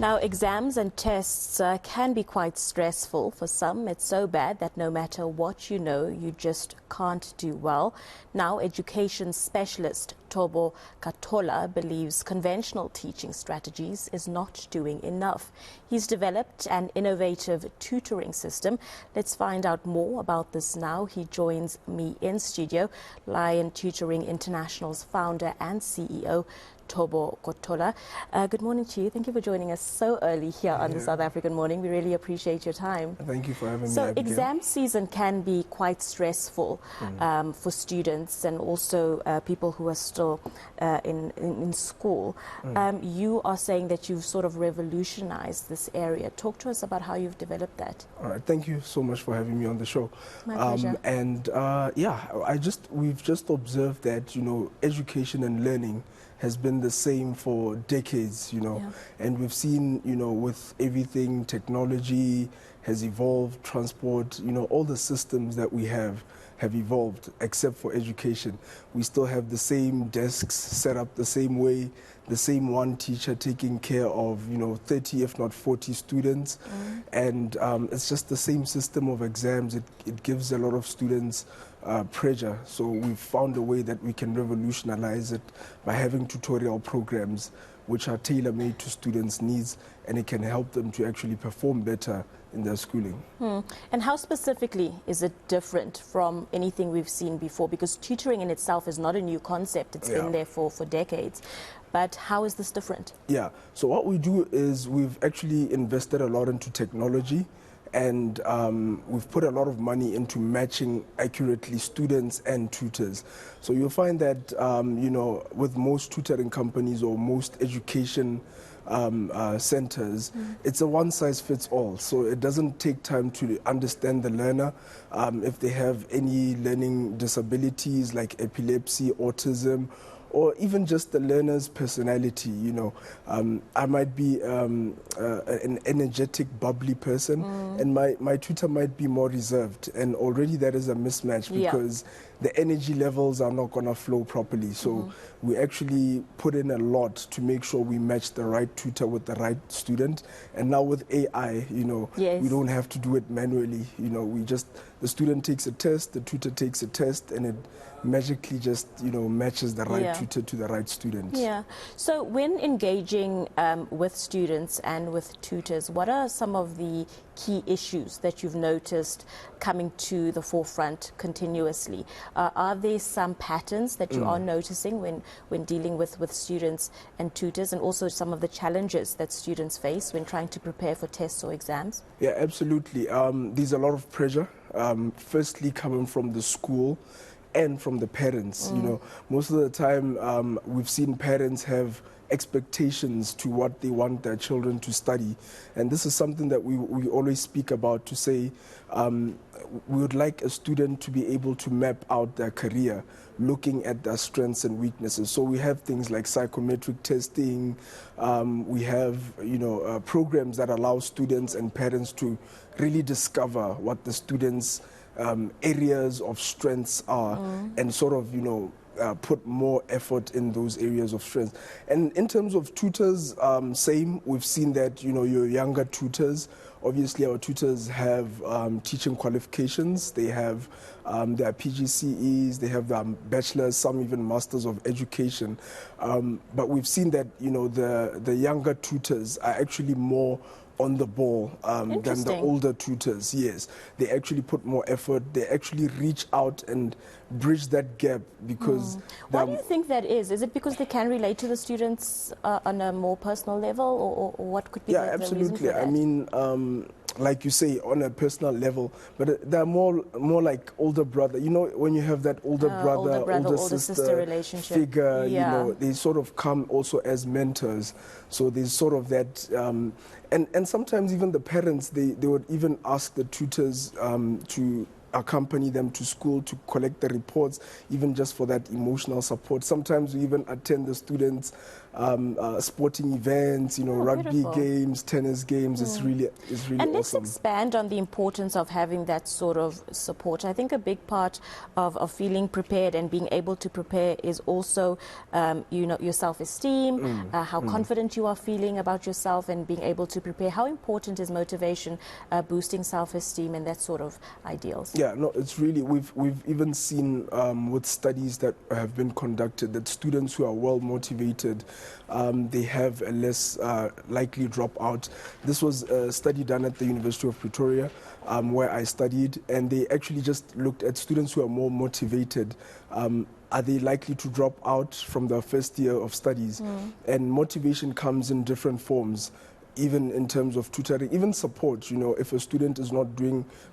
Now, exams and tests can be quite stressful. For some, it's so bad that no matter what you know, you just can't do well. Now, education specialist Thobo Khathola believes conventional teaching strategies is not doing enough. He's developed an innovative tutoring system. Let's find out more about this now. He joins me in studio, Lion Tutoring International's founder and CEO, Thobo Khathola. Good morning to you. Thank you for joining us so early here on the South African morning. We really appreciate your time. Thank you for having me. So exam season can be quite stressful for students and also people who are still in school. You are saying that you've sort of revolutionized this area. Talk to us about how you've developed that. All right. Thank you so much for having me on the show. My pleasure. We've just observed that, education and learning has been the same for decades, and we've seen, with everything, technology has evolved, transport, all the systems that we have evolved, except for education. We still have the same desks set up the same way, the same one teacher taking care of, 30, if not 40 students. And it's just the same system of exams. It gives a lot of students pressure. So we've found a way that we can revolutionize it by having tutorial programs which are tailor-made to students' needs, and it can help them to actually perform better in their schooling. And how specifically is it different from anything we've seen before? Because tutoring in itself is not a new concept. It's been there for decades. But how is this different? Yeah, so what we do is we've actually invested a lot into technology, and we've put a lot of money into matching accurately students and tutors. So you'll find that, with most tutoring companies or most education centers, it's a one-size-fits-all. So it doesn't take time to understand the learner. If they have any learning disabilities like epilepsy, autism, or even just the learner's personality, I might be an energetic, bubbly person, and my tutor might be more reserved, and already that is a mismatch because the energy levels are not going to flow properly. So we actually put in a lot to make sure we match the right tutor with the right student. And now with AI, we don't have to do it manually. The student takes a test, the tutor takes a test, and it magically just, matches the right tutor to the right student. Yeah. So when engaging with students and with tutors, what are some of the key issues that you've noticed coming to the forefront continuously? Are there some patterns that you are noticing when dealing with students and tutors, and also some of the challenges that students face when trying to prepare for tests or exams? Yeah, absolutely. There's a lot of pressure, firstly coming from the school and from the parents. Most of the time we've seen parents have expectations to what they want their children to study, and this is something that we always speak about, to say we would like a student to be able to map out their career looking at their strengths and weaknesses. So we have things like psychometric testing, we have programs that allow students and parents to really discover what the students' areas of strengths are, and sort of put more effort in those areas of strength. And in terms of tutors, same. We've seen that your younger tutors, obviously our tutors have teaching qualifications. They have their PGCEs, they have their bachelors, some even masters of education. But we've seen that the younger tutors are actually more on the ball than the older tutors. Yes, they actually put more effort. They actually reach out and bridge that gap because... Why do you think that is? Is it because they can relate to the students on a more personal level, or what could be the reason for that? I mean, like you say, on a personal level, but they're more like older brother. When you have that older brother, older sister relationship figure, they sort of come also as mentors. So there's sort of that, and sometimes even the parents, they would even ask the tutors to accompany them to school to collect the reports, even just for that emotional support. Sometimes we even attend the students' sporting events, you know, rugby beautiful. games, tennis games. It's really And let's awesome. expand on the importance of having that sort of support. I think a big part of feeling prepared and being able to prepare is also, you know, your self-esteem, how confident you are feeling about yourself and being able to prepare. How important is motivation, boosting self-esteem and that sort of ideals? Yeah, no, it's really, we've even seen with studies that have been conducted that students who are well motivated, they have a less likely dropout. This was a study done at the University of Pretoria, where I studied, and they actually just looked at students who are more motivated. Are they likely to drop out from their first year of studies? And motivation comes in different forms, even in terms of tutoring, even support. You know, if a student is not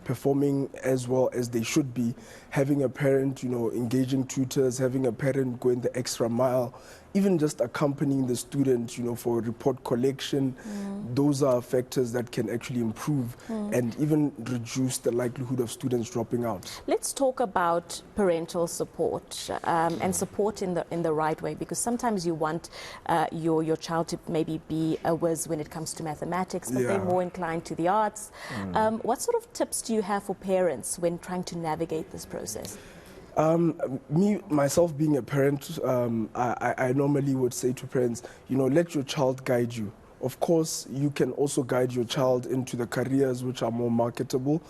performing as well as they should be, having a parent, you know, engaging tutors, having a parent going the extra mile, even just accompanying the student, you know, for report collection, those are factors that can actually improve and even reduce the likelihood of students dropping out. Let's talk about parental support and support in the right way, because sometimes you want your child to maybe be a whiz when it comes to mathematics, but they're more inclined to the arts. What sort of tips do you have for parents when trying to navigate this process? Myself being a parent, I normally would say to parents, you know, let your child guide you. Of course, you can also guide your child into the careers which are more marketable,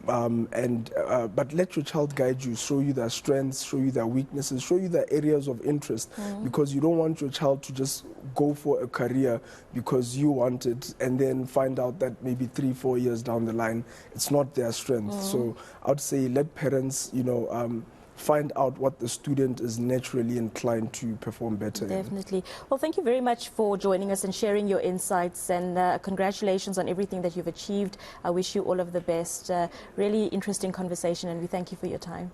but let your child guide you, show you their strengths, show you their weaknesses, show you their areas of interest, because you don't want your child to just go for a career because you want it and then find out that maybe 3-4 years down the line it's not their strength. So I would say let parents, you know, find out what the student is naturally inclined to perform better in. Definitely. Well, thank you very much for joining us and sharing your insights, and congratulations on everything that you've achieved. I wish you all of the best. Really interesting conversation, and we thank you for your time.